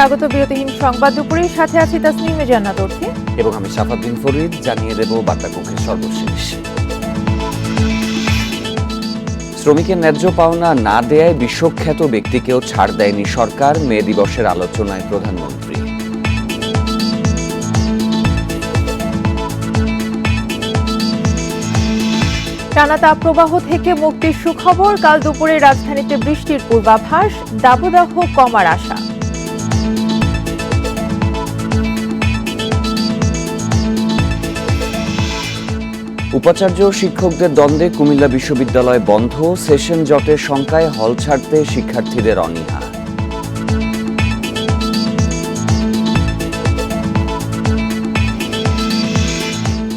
স্বাগত বিরতিহীন সংবাদ দুপুরের সাথে আছি তাসনিমে জান্নাত অর্থী এবং আমি সাফাদ্দিন ফরিদ। জানিয়ে দেব বার্তাকক্ষের সর্বশেষ। শ্রমিকের ন্যায্য পাওনা না দেয়ায় বিশ্বখ্যাত ব্যক্তিকেও ছাড় দেয়নি সরকার। মে দিবসের আলোচনায় প্রধানমন্ত্রী। টানা তাপপ্রবাহ থেকে মুক্তির সুখবর। কাল দুপুরে রাজধানীতে বৃষ্টির পূর্বাভাস, দাবদাহ কমার আশা। উপাচার্য শিক্ষকদের দ্বন্দ্বে কুমিল্লা বিশ্ববিদ্যালয় বন্ধ। সেশন জটের শঙ্কায় হল ছাড়তে শিক্ষার্থীদের অনীহা।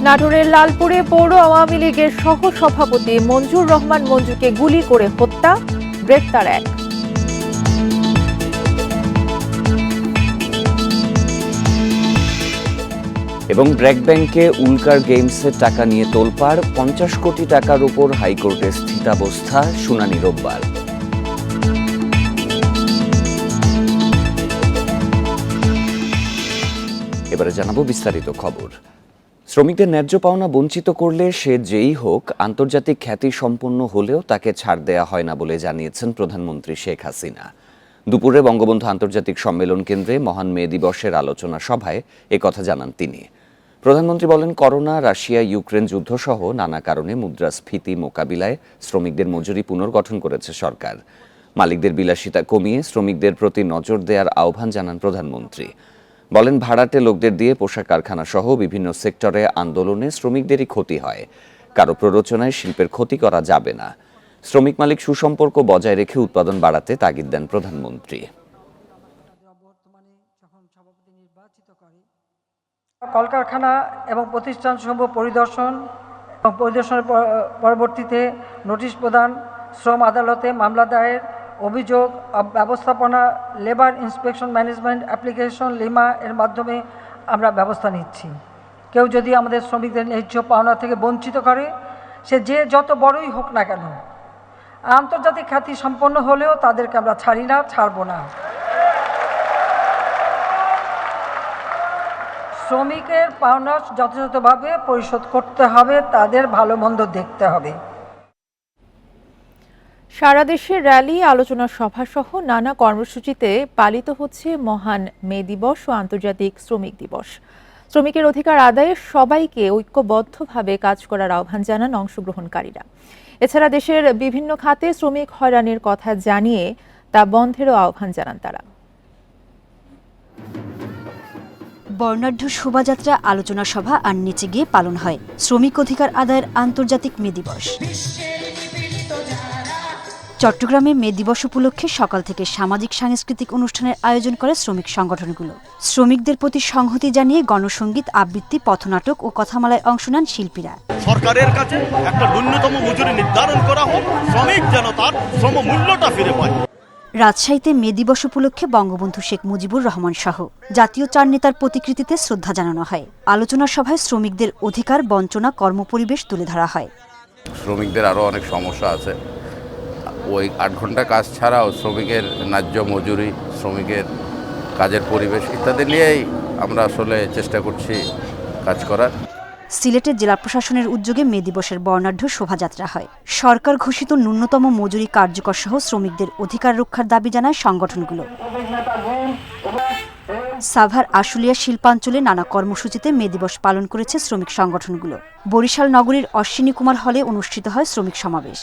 নাটোরের লালপুরে পৌর আওয়ামী লীগের সহ সভাপতি মঞ্জুর রহমান মঞ্জুকে গুলি করে হত্যা, গ্রেপ্তার এক। এবং ব্র্যাক ব্যাংকে উল্কার গেমসের টাকা নিয়ে তোলপাড়। 50 কোটি টাকার উপর হাইকোর্টে স্থিতাবস্থা, শুনানি রোববার। এবারে জানাবো বিস্তারিত খবর। শ্রমিকদের ন্যায্য পাওনা বঞ্চিত করলে সে যেই হোক, আন্তর্জাতিক খ্যাতি সম্পন্ন হলেও তাকে ছাড় দেয়া হয় না বলে জানিয়েছেন প্রধানমন্ত্রী শেখ হাসিনা। দুপুরে বঙ্গবন্ধু আন্তর্জাতিক সম্মেলন কেন্দ্রে মহান মে দিবসের আলোচনা সভায় একথা জানান তিনি। প্রধানমন্ত্রী বলেন, করোনা, রাশিয়া ইউক্রেন যুদ্ধ সহ নানা কারণে মুদ্রাস্ফীতি মোকাবিলায় শ্রমিকদের মজুরি পুনর্গঠন করেছে সরকার। মালিকদের বিলাসিতা কমিয়ে শ্রমিকদের প্রতি নজর দেওয়ার আহ্বান জানান প্রধানমন্ত্রী। বলেন, ভাড়াটে লোকদের দিয়ে পোশাক কারখানা সহ বিভিন্ন সেক্টরে আন্দোলনে শ্রমিকদেরই ক্ষতি হয়। কারো প্ররোচনায় শিল্পের ক্ষতি করা যাবে না। শ্রমিক মালিক সুসম্পর্ক বজায় রেখে উৎপাদন বাড়াতে তাগিদ দেন প্রধানমন্ত্রী। কলকারখানা এবং প্রতিষ্ঠানসমূহ পরিদর্শনের পরবর্তীতে নোটিশ প্রদান, শ্রম আদালতে মামলা দায়ের, অভিযোগ ব্যবস্থাপনা, labour inspection management application lima এর মাধ্যমে আমরা ব্যবস্থা নিচ্ছি। কেউ যদি আমাদের শ্রমিকদের ন্যায্য পাওনা থেকে বঞ্চিত করে, সে যে যত বড়ই হোক না কেন, আন্তর্জাতিক খ্যাতি সম্পন্ন হলেও তাদেরকে আমরা ছাড়ি না, ছাড়ব না। শ্রমিকের পাওনা যথাযথভাবে পরিশোধ করতে হবে, তাদের ভালো মন্দ দেখতে হবে। সারা দেশে র্যালি, আলোচনা সভা সহ নানা কর্মসূচিতে পালিত হচ্ছে মহান মে দিবস ও আন্তর্জাতিক শ্রমিক দিবস। শ্রমিকের অধিকার আদায়ে সবাইকে ঐক্যবদ্ধভাবে কাজ করার আহ্বান জানান অংশগ্রহণকারীরা। এছাড়া দেশের বিভিন্ন খাতে শ্রমিক হয়রানির কথা জানিয়ে তা বন্ধেরও আহ্বান জানান তারা। বর্ণাঢ্য শোভাযাত্রা, আলোচনা সভা আর নিচে গিয়ে পালন হয় শ্রমিক অধিকার আদায়ের আন্তর্জাতিক মে দিবস। চট্টগ্রামে মে দিবস উপলক্ষে সকাল থেকে সামাজিক সাংস্কৃতিক অনুষ্ঠানের আয়োজন করে শ্রমিক সংগঠনগুলো। শ্রমিকদের প্রতি সংহতি জানিয়ে গণসঙ্গীত, আবৃত্তি, পথনাটক ও কথামালায় অংশ নেন শিল্পীরা। সরকারের কাছে একটা ন্যূনতম মজুরি নির্ধারণ করা হোক, শ্রমিক যেন তার শ্রম মূল্যটা ফিরে পায়। রাজশাহীতে মে দিবস উপলক্ষে বঙ্গবন্ধু শেখ মুজিবুর রহমান সহ জাতীয় 4 নেতার প্রতিকৃতিতে শ্রদ্ধা জানানো হয়। আলোচনা সভায় শ্রমিকদের অধিকার, বঞ্চনা, কর্মপরিবেশ তুলে ধরা হয়। শ্রমিকদের আরও অনেক সমস্যা আছে। ওই 8 ঘন্টা কাজ ছাড়াও শ্রমিকের ন্যায্য মজুরি, শ্রমিকের কাজের পরিবেশ ইত্যাদি নিয়েই আমরা আসলে চেষ্টা করছি কাজ করার। সিলেটের জেলা প্রশাসনের উদ্যোগে মে দিবসের বর্ণাঢ্য শোভাযাত্রা হয়। সরকার ঘোষিত ন্যূনতম মজুরি কার্যকর সহ শ্রমিকদের অধিকার রক্ষার দাবি জানায় সংগঠনগুলো। সাভার আশুলিয়া শিল্পাঞ্চলে নানা কর্মসূচিতে মে দিবস পালন করেছে শ্রমিক সংগঠনগুলো। বরিশাল নগরীর অশ্বিনী কুমার হলে অনুষ্ঠিত হয় শ্রমিক সমাবেশ।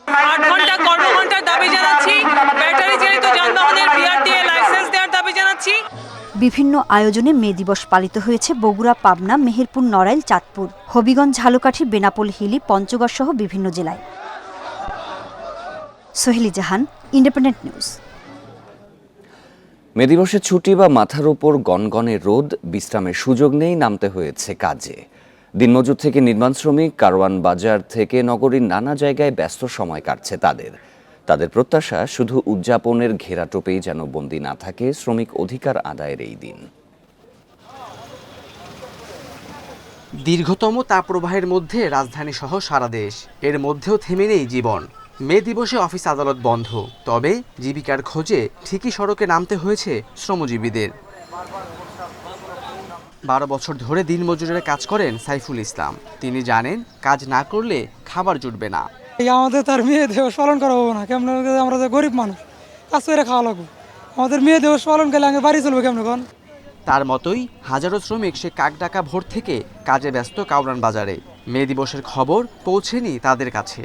8 ঘন্টা কর্মঘণ্টার দাবি জানাচ্ছি, ব্যাটারি চালিত যানবাহনের বিআরটিএ লাইসেন্স দেওয়ার দাবি জানাচ্ছি। বিভিন্ন আয়োজনে মে দিবস পালিত হয়েছে বগুড়া, পাবনা, মেহেরপুর, নড়াইল, চাঁদপুর, হবিগঞ্জ, ঝালকাঠি, বেনাপোল, হিলি, পঞ্চগড় সহ বিভিন্ন জেলায়। সোহেলি জাহান, ইন্ডিপেন্ডেন্ট নিউজ। মে দিবসে ছুটি বা মাথার উপর গনগনে রোদ, বিশ্রামের সুযোগ নেই, নামতে হয়েছে কাজে। দিনমজুর থেকে নির্মাণ শ্রমিক, কারওয়ান বাজার থেকে নগরীর নানা জায়গায় ব্যস্ত সময় কাটছে তাদের প্রত্যাশা শুধু উদযাপনের ঘেরাটোপেই যেন বন্দী না থাকে শ্রমিক অধিকার আদায়ের এই দিন। দীর্ঘতম তাপপ্রবাহের মধ্যে রাজধানী সহ সারা দেশ, এর মধ্যেও থেমে নেই জীবন। মে দিবসে অফিস আদালত বন্ধ, তবে জীবিকার খোঁজে ঠিকই সড়কে নামতে হয়েছে শ্রমজীবীদের। 12 বছর ধরে দিনমজুরের কাজ করেন সাইফুল ইসলাম। তিনি জানেন কাজ না করলে খাবার জুটবে না। আমাদের তার মেয়ে দিবস পালন করা হবে না, কেমন? আমরা তো গরিব মানুষ, কাজ করে খাওয়া লাগবে। আমাদের মেয়ে দিবস পালন করলে আগে বাড়ি চলবে কেমন? কোন তার মতোই হাজারো শ্রমিক সে কাকডাকা ভোর থেকে কাজে ব্যস্ত কাউরান বাজারে। মে দিবসের খবর পৌঁছেনি তাদের কাছে।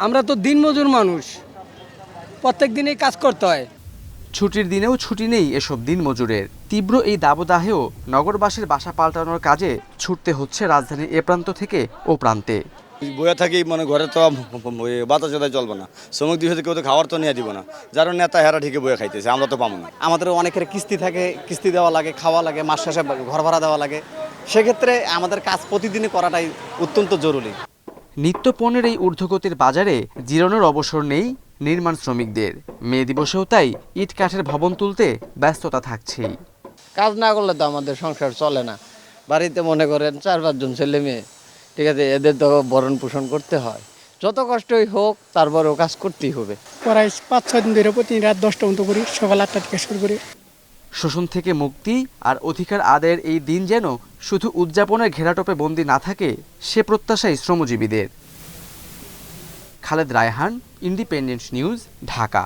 আমরা তো দিনমজুর মানুষ, প্রত্যেক দিনেই কাজ করতে হয়। ছুটির দিনেও ছুটি নেই এসব দিনমজুরের। তীব্র এই দাবদাহেও নগরবাসীর বাসা পাল্টানোর কাজে ছুটতে হচ্ছে রাজধানীর এ প্রান্ত থেকে ও প্রান্তে। বইয়া থাকি মানে ঘরে তো বাতাস চোদায় চলবে না, শ্রমিক দিবসে কেউ তো খাওয়ার তো নিয়ে দিব না, যার নেতা হেরা ঠিকই বইয়া খাইতেছে, আমরা তো পাবো না। আমাদের অনেকের কিস্তি থাকে, কিস্তি দেওয়া লাগে, খাওয়া লাগে, মাস শেষে ঘর ভাড়া দেওয়া লাগে। সেক্ষেত্রে আমাদের কাজ প্রতিদিনই করাটাই অত্যন্ত জরুরি। নিত্য পণ্যের এই ঊর্ধ্বগতির বাজারে জিরানোর অবসর নেই নির্মাণ শ্রমিকদের। মে দিবসেও তাই ইট কাঠের ভবন তুলতে ব্যস্ততা থাকছেই। কাজ না করলে তো আমাদের সংসার চলে না। বাড়িতে মনে করেন 4-5 জন ছেলে মেয়ে, ঠিক আছে, এদের তো ভরণ পোষণ করতে হয়। যত কষ্টই হোক তারপরেও কাজ করতেই হবে। প্রায় 5-6 দিন ধরে প্রতিদিন রাত 10টা পর্যন্ত করি, সকাল 8টা থেকে শুরু করি। শোষণ থেকে মুক্তি আর অধিকার আদায়ের এই দিন যেন শুধু উদযাপনের ঘেরাটোপে বন্দী না থাকে, সে প্রত্যাশাই শ্রমজীবীদের। খালেদ রায়হান, ইন্ডিপেন্ডেন্ট নিউজ, ঢাকা।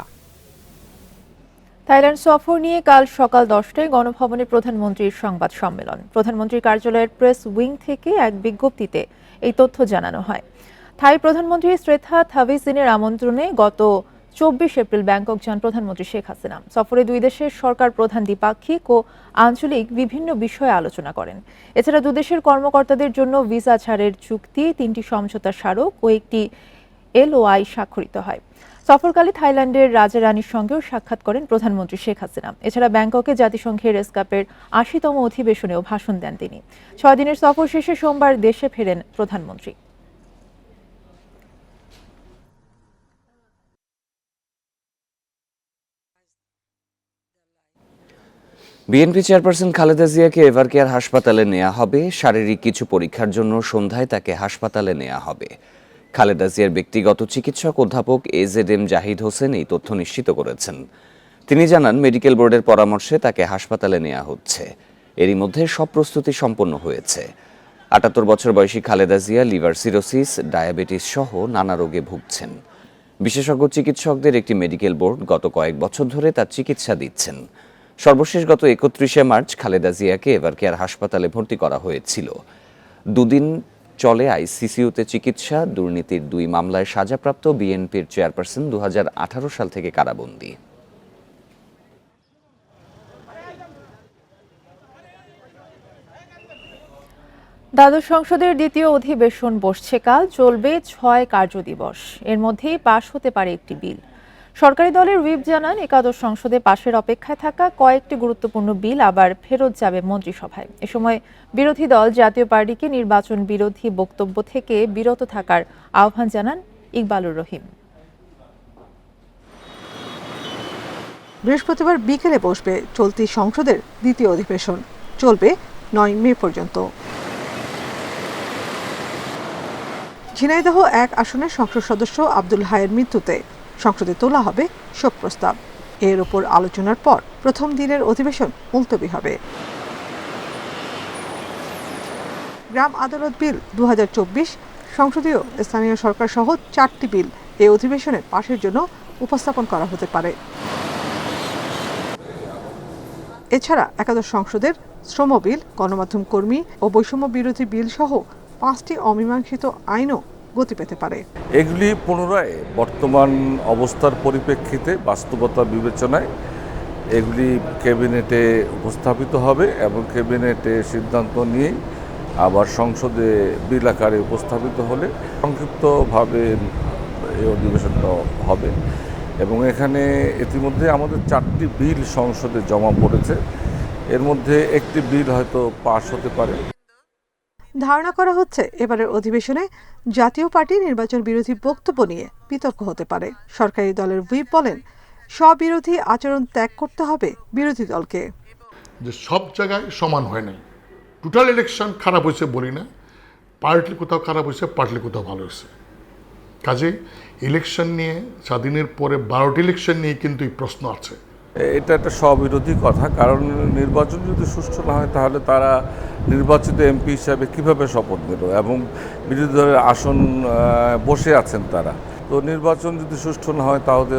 থাইল্যান্ড সফর নিয়ে কাল সকাল 10টায় গণভবনে প্রধানমন্ত্রীর সংবাদ সম্মেলন। প্রধানমন্ত্রীর কার্যালয়ের প্রেস উইং থেকে এক বিজ্ঞপ্তিতে এই তথ্য জানানো হয়। থাই প্রধানমন্ত্রী শ্রেথা থাভিসিনের আমন্ত্রণে গত 24 এপ্রিল ব্যাংকক যান প্রধানমন্ত্রী শেখ হাসিনা। সফরে দুই দেশের সরকার প্রধান দ্বিপাক্ষিক ও আঞ্চলিক বিভিন্ন বিষয়ে আলোচনা করেন। এছাড়া দুদেশের কর্মকর্তাদের জন্য ভিসা ছাড়ের চুক্তি, 3টি সমঝোতা স্মারক ও একটি LOI স্বাক্ষরিত হয়। সফরকালে থাইল্যান্ডের রাজা রানীর সঙ্গেও সাক্ষাৎ করেন প্রধানমন্ত্রী শেখ হাসিনা। এছাড়া ব্যাংককে জাতিসংঘের এসকাপের 80তম অধিবেশনেও ভাষণ দেন তিনি। 6 দিনের সফর শেষে সোমবার দেশে ফেরেন প্রধানমন্ত্রী। বিএনপি চেয়ারপারসন খালেদা জিয়াকে এভারকেয়ার হাসপাতালে নেওয়া হবে। শারীরিক কিছু পরীক্ষার জন্য সন্ধ্যায় তাকে হাসপাতালে নেওয়া হবে। খালেদা জিয়ার ব্যক্তিগত চিকিৎসক অধ্যাপক AZM জাহিদ হোসেন এই তথ্য নিশ্চিত করেছেন। তিনি জানান, মেডিকেল বোর্ডের পরামর্শে তাকে হাসপাতালে নেওয়া হচ্ছে। এরই মধ্যে সব প্রস্তুতি সম্পন্ন হয়েছে। ৭৮ বছর বয়সী Khaleda Zia liver cirrhosis, diabetes সহ নানা রোগে ভুগছেন। বিশেষজ্ঞ চিকিৎসকদের একটি মেডিকেল বোর্ড গত কয়েক বছর ধরে তার চিকিৎসা দিচ্ছেন। সর্বশেষ গত 31শে মার্চ খালেদা জিয়াকে এভারকেয়ার হাসপাতালে ভর্তি করা হয়েছিল। দুদিন চলে আইসিসিউতে চিকিৎসা। দুর্নীতির 2 মামলায় সাজাপ্রাপ্ত বিএনপির চেয়ারপারসন 2018 সাল থেকে কারাবন্দী। দ্বাদশ সংসদের দ্বিতীয় অধিবেশন বসছে কাল, চলবে 6 কার্যদিবস। এর মধ্যেই পাশ হতে পারে একটি বিল। সরকারি দলের হুইপ জানান, একাদশ সংসদে পাশের অপেক্ষায় থাকা কয়েকটি গুরুত্বপূর্ণ বিল আবার ফেরত যাবে মন্ত্রিসভায়। এ সময় বিরোধী দল জাতীয় পার্টিকে নির্বাচন বিরোধী বক্তব্য থেকে বিরত থাকার আহ্বান জানান ইকবালুর রহিম। বৃহস্পতিবার বিকেলে বসবে চলতি সংসদের দ্বিতীয় অধিবেশন। চলবে 9 মে পর্যন্ত। ঝিনাইদহ 1 আসনের সংসদ সদস্য আব্দুল হায়ের মৃত্যুতে সংসদে তোলা হবে শোক প্রস্তাব। এর উপর আলোচনার পর প্রথম দিনের অধিবেশন মুলতবি হবে। গ্রাম আদালত বিল 2024, সংসদীয় স্থানীয় সরকার সহ 4টি বিল এই অধিবেশনে পাশের জন্য উপস্থাপন করা হতে পারে। এছাড়া একাদশ সংসদের শ্রম বিল, গণমাধ্যম কর্মী ও বৈষম্য বিরোধী বিল সহ 5টি অমীমাংসিত আইনও গতি পেতে পারে। এগুলি পুনরায় বর্তমান অবস্থার পরিপ্রেক্ষিতে বাস্তবতা বিবেচনায় এগুলি ক্যাবিনেটে উপস্থাপিত হবে এবং ক্যাবিনেটে সিদ্ধান্ত নিয়েই আবার সংসদে বিল আকারে উপস্থাপিত হলে সংক্ষিপ্তভাবে এই অধিবেশনটা হবে। এবং এখানে ইতিমধ্যে আমাদের 4টি বিল সংসদে জমা পড়েছে। এর মধ্যে একটি বিল হয়তো পাশ হতে পারে। ধারণা করা হচ্ছে এবারের অধিবেশনে জাতীয় পার্টি নির্বাচন বিরোধী বক্তব্য নিয়ে বিতর্ক হতে পারে। সরকারি দলের হুইপ বলেন, স্ববিরোধী আচরণ ত্যাগ করতে হবে বিরোধী দলকে। যে সব জায়গায় সমান হয় নাই, টোটাল ইলেকশন খারাপ হয়েছে বলি না, পার্টলি কোথাও খারাপ হয়েছে, পার্টলি কোথাও ভালো হয়েছে। কাজে ইলেকশন নিয়ে স্বাধীনের পরে 12টি ইলেকশন নিয়ে কিন্তু এই প্রশ্ন আছে। এটা একটা স্ববিরোধী কথা, কারণ নির্বাচন যদি সুষ্ঠু না হয় তাহলে তারা নির্বাচিত এমপি হিসাবে কিভাবে শপথ নিল এবং বিরোধী দলের আসন বসে আছেন তারা। তো নির্বাচন যদি সুষ্ঠু না হয় তাহলে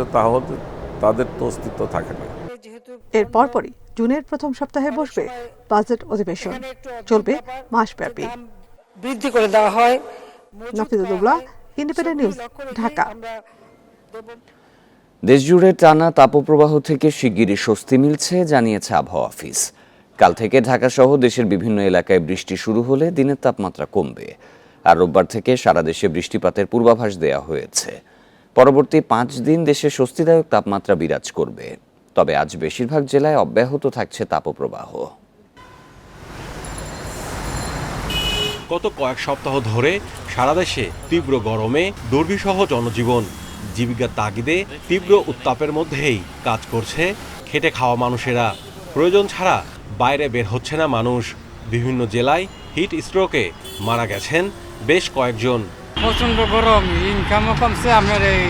তাদের তো অস্তিত্ব থাকে না। এর পরপরই জুনের প্রথম সপ্তাহে বসবে বাজেট অধিবেশন, চলবে মাসব্যাপী। বৃদ্ধি করে দেওয়া হয়। নাফিদুল্লাহ, ইন্ডিপেন্ডেন্ট নিউজ, ঢাকা। দেশজুড়ে টানা তাপপ্রবাহ থেকে শিগগিরই স্বস্তি মিলছে জানিয়েছে আবহাওয়া অফিস। কাল থেকে ঢাকা সহ দেশের বিভিন্ন এলাকায় বৃষ্টি শুরু হলে দিনের তাপমাত্রা কমবে। আর রোববার থেকে সারা দেশে বৃষ্টিপাতের পূর্বাভাস দেওয়া হয়েছে। পরবর্তী 5 দিন দেশে স্বস্তিদায়ক তাপমাত্রা বিরাজ করবে। তবে আজ বেশিরভাগ জেলায় অব্যাহত থাকছে তাপপ্রবাহ। গত কয়েক সপ্তাহ ধরে সারা দেশে তীব্র গরমে দুর্বিষহ জনজীবন। জীবিকার তাগিদে তীব্র উত্তাপের মধ্যেই কাজ করছে খেটে খাওয়া মানুষেরা। প্রয়োজন ছাড়া বাইরে বের হচ্ছে না মানুষ। বিভিন্ন জেলায় হিট স্ট্রোকে মারা গেছেন বেশ কয়েকজন। প্রচন্ড গরম, ইনকামও কমছে, আপনার এই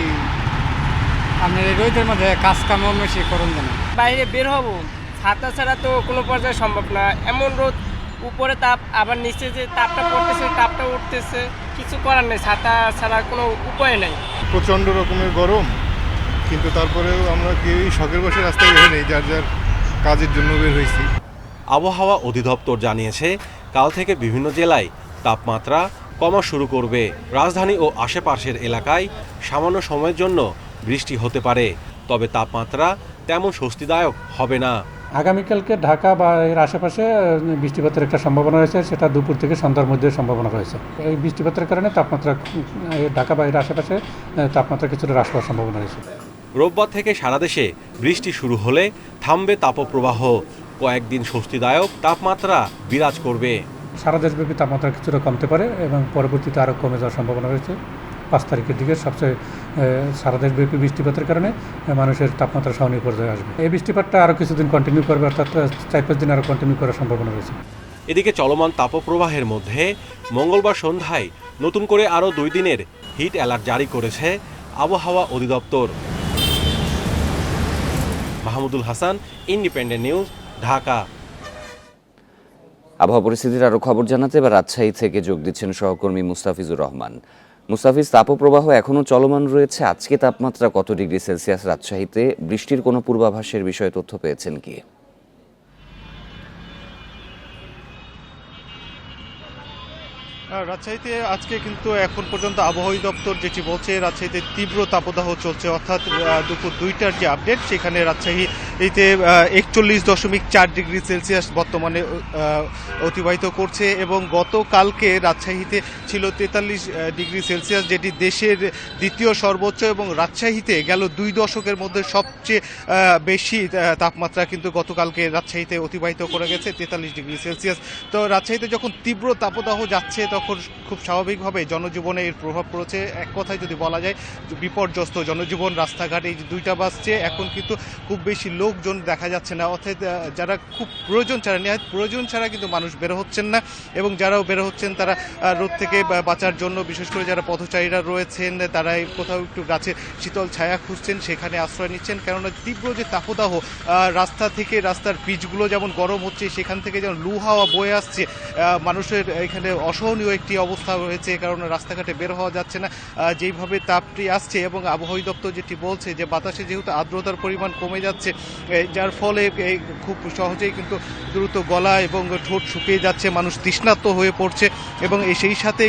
রোদের মধ্যে কাজ কামও বেশি করুন না। বাইরে বের হব, ছাতা ছাড়া তো কোনো পর্যায়ে সম্ভব না। এমন রোদ, উপরে তাপ, আবার নিচে যে তাপটা পড়তেছে তাপটা উঠতেছে, কিছু করার নেই, ছাতা ছাড়া কোনো উপায় নেই। প্রচণ্ড রকমের গরম, কিন্তু তারপরেও আমরা কেউ শখের বসে রাস্তায় বের নেই, যার যার কাজের জন্য বের হয়েছি। আবহাওয়া অধিদপ্তর জানিয়েছে কাল থেকে বিভিন্ন জেলায় তাপমাত্রা কমা শুরু করবে। রাজধানী ও আশেপাশের এলাকায় সামান্য সময়ের জন্য বৃষ্টি হতে পারে, তবে তাপমাত্রা তেমন স্বস্তিদায়ক হবে না। আগামীকালকে ঢাকা বা এর আশেপাশে বৃষ্টিপাতের একটা সম্ভাবনা রয়েছে, সেটা দুপুর থেকে সন্ধ্যার মধ্যে সম্ভাবনা রয়েছে। এই বৃষ্টিপাতের কারণে তাপমাত্রা ঢাকা বা এর আশেপাশে তাপমাত্রা কিছুটা হ্রাস পাওয়ার সম্ভাবনা রয়েছে। রোববার থেকে সারা দেশে বৃষ্টি শুরু হলে থামবে তাপপ্রবাহ। কয়েকদিন স্বস্তিদায়ক তাপমাত্রা বিরাজ করবে। সারা দেশব্যাপী তাপমাত্রা কিছুটা কমতে পারে এবং পরবর্তীতে আরও কমে যাওয়ার সম্ভাবনা রয়েছে। 5 তারিখের দিকে সবচেয়ে সারা দেশব্যাপী বৃষ্টিপাতের কারণে মানুষের তাপমাত্রা সহনীয় পর্যায়ে আসবে। এই বৃষ্টিপাতটা আরও কিছুদিন কন্টিনিউ করবে, অর্থাৎ 4-5 দিন আরও কন্টিনিউ করার সম্ভাবনা রয়েছে। এদিকে চলমান তাপপ্রবাহের মধ্যে মঙ্গলবার সন্ধ্যায় নতুন করে আরও 2 দিনের হিট অ্যালার্ট জারি করেছে আবহাওয়া অধিদপ্তর। মাহমুদুল হাসান, ইন্ডিপেন্ডেন্ট নিউজ, ঢাকা। আবহাওয়া পরিস্থিতির আরও খবর জানাতে এবার রাজশাহী থেকে যোগ দিচ্ছেন সহকর্মী মুস্তাফিজুর রহমান। মুস্তাফিজ, তাপপ্রবাহ এখনও চলমান রয়েছে। আজকে তাপমাত্রা কত ডিগ্রি সেলসিয়াস রাজশাহীতে? বৃষ্টির কোনো পূর্বাভাসের বিষয়ে তথ্য পেয়েছেন কি? রাজশাহীতে আজকে কিন্তু এখন পর্যন্ত আবহাওয়া দপ্তর যেটি বলছে, রাজশাহীতে তীব্র তাপদাহ চলছে, অর্থাৎ দুপুর 2টার যে আপডেট, সেখানে রাজশাহীতে 41.4 ডিগ্রি সেলসিয়াস বর্তমানে অতিবাহিত করছে এবং গতকালকে রাজশাহীতে ছিল 43 ডিগ্রি সেলসিয়াস, যেটি দেশের দ্বিতীয় সর্বোচ্চ এবং রাজশাহীতে গেল 2 দশকের মধ্যে সবচেয়ে বেশি তাপমাত্রা কিন্তু গতকালকে রাজশাহীতে অতিবাহিত করে গেছে 43 ডিগ্রি সেলসিয়াস। তো রাজশাহীতে যখন তীব্র তাপদাহ যাচ্ছে তখন খুব স্বাভাবিকভাবে জনজীবনে এর প্রভাব পড়েছে। এক কথায় যদি বলা যায় বিপর্যস্ত জনজীবন। রাস্তাঘাটে এই যে 2টা বাজছে, এখন কিন্তু খুব বেশি লোকজন দেখা যাচ্ছে না, অর্থাৎ যারা খুব প্রয়োজন ছাড়া, নিহাত প্রয়োজন ছাড়া কিন্তু মানুষ বের হচ্ছেন না এবং যারাও বের হচ্ছেন তারা রোদ থেকে বাঁচার জন্য, বিশেষ করে যারা পথচারীরা রয়েছেন তারা কোথাও একটু গাছের শীতল ছায়া খুঁজছেন, সেখানে আশ্রয় নিচ্ছেন। কেননা তীব্র যে তাপদাহ, রাস্তা থেকে রাস্তার পিচগুলো যেমন গরম হচ্ছে, সেখান থেকে যেমন লু হাওয়া বয়ে আসছে, মানুষের এখানে অসহনীয় একটি অবস্থা রয়েছে, কারণ রাস্তাঘাটে বের হওয়া যাচ্ছে না যেইভাবে তাপটি আসছে। এবং আবহাওয়া দপ্তর যেটি বলছে যে বাতাসে যেহেতু আর্দ্রতার পরিমাণ কমে যাচ্ছে, যার ফলে খুব সহজেই কিন্তু দ্রুত গলা এবং ঠোঁট শুকিয়ে যাচ্ছে, মানুষ তৃষ্ণার্ত হয়ে পড়ছে এবং সেই সাথে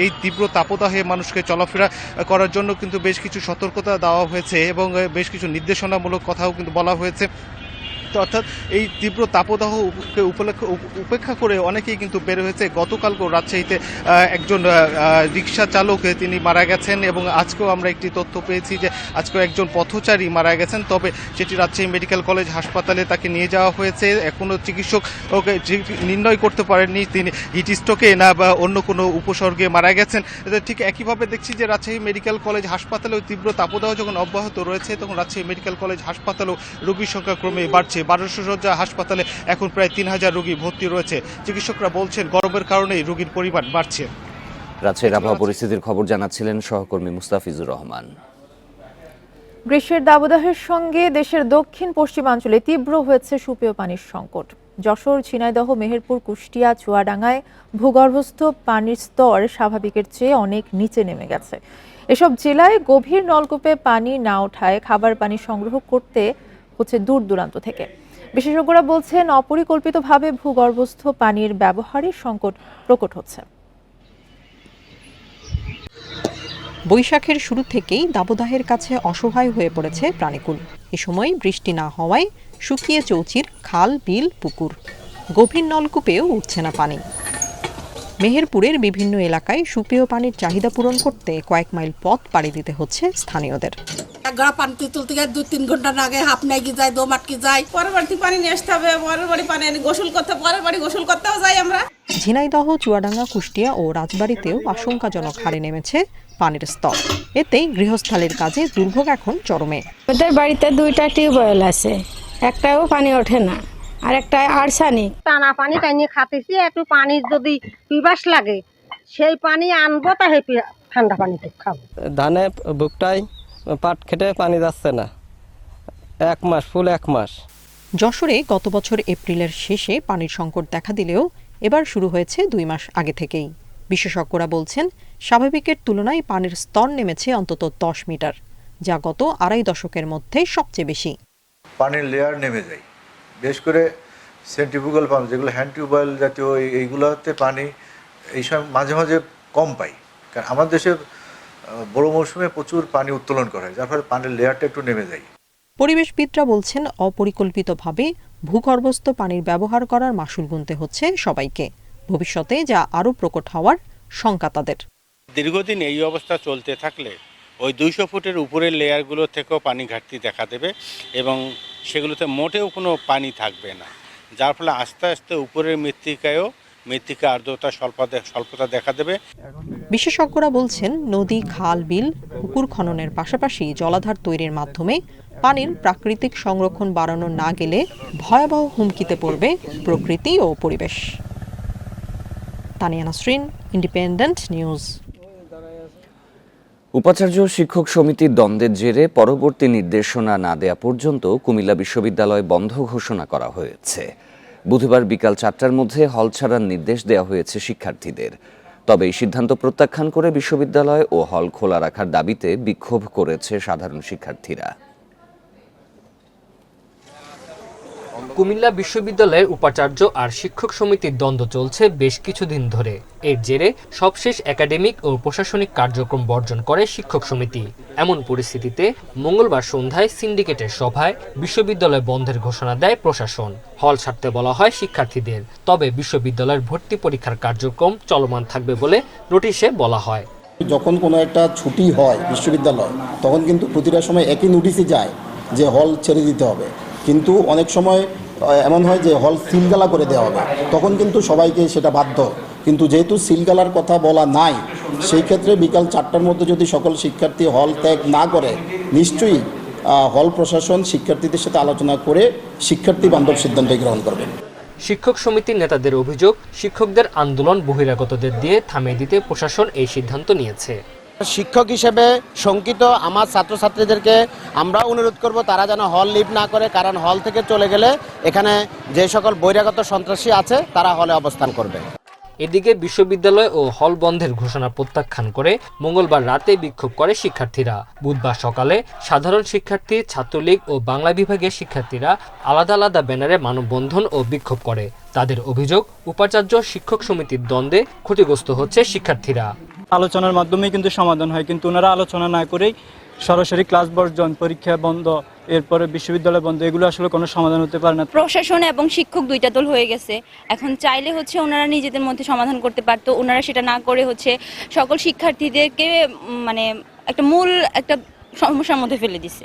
এই তীব্র তাপদাহে মানুষকে চলাফেরা করার জন্য কিন্তু বেশ কিছু সতর্কতা দেওয়া হয়েছে এবং বেশ কিছু নির্দেশনামূলক কথাও কিন্তু বলা হয়েছে। অর্থাৎ এই তীব্র তাপদাহ উপেক্ষা করে অনেকেই কিন্তু বের হয়েছে। গতকালকেও রাজশাহীতে একজন রিক্সা চালক তিনি মারা গেছেন এবং আজকেও আমরা একটি তথ্য পেয়েছি যে আজকেও একজন পথচারী মারা গেছেন, তবে সেটি রাজশাহী মেডিকেল কলেজ হাসপাতালে তাকে নিয়ে যাওয়া হয়েছে। এখনও চিকিৎসক ওকে নির্ণয় করতে পারেননি তিনি হিট স্ট্রোকে না বা অন্য কোনো উপসর্গে মারা গেছেন। ঠিক একইভাবে দেখছি যে রাজশাহী মেডিকেল কলেজ হাসপাতালেও তীব্র তাপদাহ যখন অব্যাহত রয়েছে, তখন রাজশাহী মেডিকেল কলেজ হাসপাতালেও রোগীর সংখ্যা ক্রমে বাড়ছে। 1200 শয্যা হাসপাতালে এখন প্রায় 3000 রোগী ভর্তি রয়েছে। চিকিৎসকরা বলছেন গরমের কারণেই রোগীর পরিমাণ বাড়ছে। রাজশাহীর আবহাওয়া পরিস্থিতির খবর জানাচ্ছিলেন সহকর্মী মুস্তাফিজুর রহমান। গ্রীষ্মের দাবদাহের সঙ্গে দেশের দক্ষিণ পশ্চিমাঞ্চলে তীব্র হয়েছে সুপেয় পানির সংকট। যশোর, ঝিনাইদহ, মেহেরপুর, কুষ্টিয়া, চুয়াডাঙ্গায় ভূগর্ভস্থ পানির স্তর স্বাভাবিকের চেয়ে অনেক নিচে নেমে গেছে। এসব জেলায় গভীর নলকূপে পানি না ওঠায় খাবার পানি সংগ্রহ করতে হচ্ছে দূর দূরান্ত থেকে। বিশেষজ্ঞরা বলছেন, অপরিকল্পিতভাবে ভূগর্ভস্থ পানির ব্যবহারের সংকট প্রকট হচ্ছে। বৈশাখের শুরু থেকেই দাবদাহের কাছে অসহায় হয়ে পড়েছে প্রাণীকুল। এ সময় বৃষ্টি না হওয়ায় শুকিয়ে চৌচির খাল, বিল, পুকুর। গভীর নলকূপেও উঠছে না পানি। মেহেরপুরের বিভিন্ন এলাকায় সুপেয় পানির চাহিদা পূরণ করতে কয়েক মাইল পথ পাড়ি দিতে হচ্ছে স্থানীয়দের। গড়া পানি তুলতে গিয়ে 2-3 ঘন্টা আগে হাফ নাইকি যায়, দো মাটকি যায়। পরের বাড়ি পানি নিয়ে আসতে হবে, পরের বাড়ি পানি গোসল করতে, পরের বাড়ি গোসল করতেও যাই আমরা। ঝিনাইদহ, চুয়াডাঙ্গা, কুষ্টিয়া ও রাজবাড়ীতেও আশঙ্কাজনক হারে নেমেছে পানির স্তর। এতেই গৃহস্থালির কাজে দুর্ভোগ এখন চরমে। ওদের বাড়িতে 2টা টিউবওয়েল আছে, একটাও পানি ওঠে না, আর একটা আর্সানিক। টানা পানি টাইনি খাতেছি, একটু পানি যদি পিপাস লাগে সেই পানি আনবো, তাই ঠান্ডা পানিতে খাবো। ধানে বুকটাই পাট খেটে পানি যাচ্ছে না, 1 মাস, ফুল 1 মাস। যশোরে গত বছর এপ্রিলের শেষে পানির সংকট দেখা দিলেও এবার শুরু হয়েছে 2 মাস আগে থেকেই। বিশেষজ্ঞরা বলছেন, স্বাভাবিকের তুলনায় পানির স্তর নেমেছে অন্তত 10 মিটার, যা গত 2.5 দশকের মধ্যে সবচেয়ে বেশি। পানির লেয়ার নেমে যায়, বিশেষ করে সেন্ট্রিফুগাল পাম্প যেগুলো হ্যান্ড টিউবওয়েল জাতীয়, এইগুলোতে পানি এই সময় মাঝে মাঝে কম পাই। কারণ আমাদের দেশে বড় মৌসুমে প্রচুর পানি উত্তোলন করা হয়, যার ফলে পানির লেয়ারটা একটু নেমে যায়। পরিবেশবিদরা বলছেন, অপরিকল্পিতভাবে ভূগর্ভস্থ পানির ব্যবহার করার মাশুল গুনতে হচ্ছে সবাইকে। ভবিষ্যতে যা আরও প্রকট হওয়ার শঙ্কা তাদের। দীর্ঘদিন এই অবস্থা চলতে থাকলে ওই 200 ফুটের উপরের লেয়ারগুলো থেকেও পানি ঘাটতি দেখা দেবে এবং সেগুলোতে মোটেও কোনো পানি থাকবে না, যার ফলে আস্তে আস্তে উপরের মৃত্তিকা আর্দ্রতা স্বল্পতা দেখা দেবে। বিশেষজ্ঞরা বলছেন, নদী, খাল, বিল, পুকুর খননের পাশাপাশি জলাধার তৈরির মাধ্যমে পানির প্রাকৃতিক সংরক্ষণ বাড়ানো না গেলে ভয়াবহ হুমকিতে পড়বে প্রকৃতি ও পরিবেশ। Tania Nasrin, independent news. উপাচার্য শিক্ষক সমিতির দ্বন্দ্বের জেরে পরবর্তী নির্দেশনা না দেয়া পর্যন্ত কুমিল্লা বিশ্ববিদ্যালয় বন্ধ ঘোষণা করা হয়েছে। বুধবার বিকাল 4টার মধ্যে হল ছাড়ার নির্দেশ দেওয়া হয়েছে শিক্ষার্থীদের। তবে এই সিদ্ধান্ত প্রত্যাখ্যান করে বিশ্ববিদ্যালয় ও হল খোলা রাখার দাবিতে বিক্ষোভ করেছে সাধারণ শিক্ষার্থীরা। কুমিল্লা বিশ্ববিদ্যালয়ের উপাচার্য আর শিক্ষক সমিতির দ্বন্দ্ব চলছে বেশ কিছুদিন ধরে। এর জেরে সবশেষ একাডেমিক ও প্রশাসনিক কার্যক্রম বর্জন করে শিক্ষক সমিতি। এমন পরিস্থিতিতে মঙ্গলবার সন্ধ্যায় সিন্ডিকেটের সভায় বিশ্ববিদ্যালয় বন্ধের ঘোষণা দেয় প্রশাসন। হল ছাড়তে বলা হয় শিক্ষার্থীদের। তবে বিশ্ববিদ্যালয়ের ভর্তি পরীক্ষার কার্যক্রম চলমান থাকবে বলে নোটিশে বলা হয়। যখন কোনো একটা ছুটি হয় বিশ্ববিদ্যালয়, তখন কিন্তু প্রতিটা সময় একই নোটিশে যায় যে হল ছেড়ে দিতে হবে, কিন্তু অনেক সময় এমন হয় যে হল সিলগালা করে দেওয়া হবে, তখন কিন্তু সবাইকে সেটা বাধ্য। কিন্তু যেহেতু সিলগালার কথা বলা নাই, সেই ক্ষেত্রে বিকাল 4টার মধ্যে যদি সকল শিক্ষার্থী হল ত্যাগ না করে, নিশ্চয়ই হল প্রশাসন শিক্ষার্থীদের সাথে আলোচনা করে শিক্ষার্থী বান্ধব সিদ্ধান্ত গ্রহণ করবে। শিক্ষক সমিতির নেতাদের অভিযোগ, শিক্ষকদের আন্দোলন বহিরাগতদের দিয়ে থামিয়ে দিতে প্রশাসন এই সিদ্ধান্ত নিয়েছে। শিক্ষক হিসেবে শঙ্কিত আমার ছাত্রছাত্রীদেরকে আমরা অনুরোধ করব তারা যেন হল লিভ না করে, কারণ হল থেকে চলে গেলে এখানে যে সকল বহিরাগত সন্ত্রাসী আছে তারা হলে অবস্থান করবে। এদিকে বিশ্ববিদ্যালয় ও হল বন্ধের ঘোষণা প্রত্যাখ্যান করে মঙ্গলবার রাতে বিক্ষোভ করে শিক্ষার্থীরা। বুধবার সকালে সাধারণ শিক্ষার্থী, ছাত্রলীগ ও বাংলা বিভাগের শিক্ষার্থীরা আলাদা আলাদা ব্যানারে মানববন্ধন ও বিক্ষোভ করে। তাদের অভিযোগ, উপাচার্য শিক্ষক সমিতির দ্বন্দ্বে ক্ষতিগ্রস্ত হচ্ছে শিক্ষার্থীরা। আলোচনার মাধ্যমে কিন্তু সমাধান হয়, কিন্তু ওনারা আলোচনা না করেই সরাসরি ক্লাস বর্জন, পরীক্ষা বন্ধ, এরপরে বিশ্ববিদ্যালয় বন্ধ, এগুলো আসলে কোনো সমাধান হতে পারে না। প্রশাসন এবং শিক্ষক দুইটা দল হয়ে গেছে। এখন চাইলে ওনারা নিজেদের মধ্যে সমাধান করতে পারতো, ওনারা সেটা না করে সকল শিক্ষার্থীদেরকে একটা মূল সমস্যার মধ্যে ফেলে দিছে।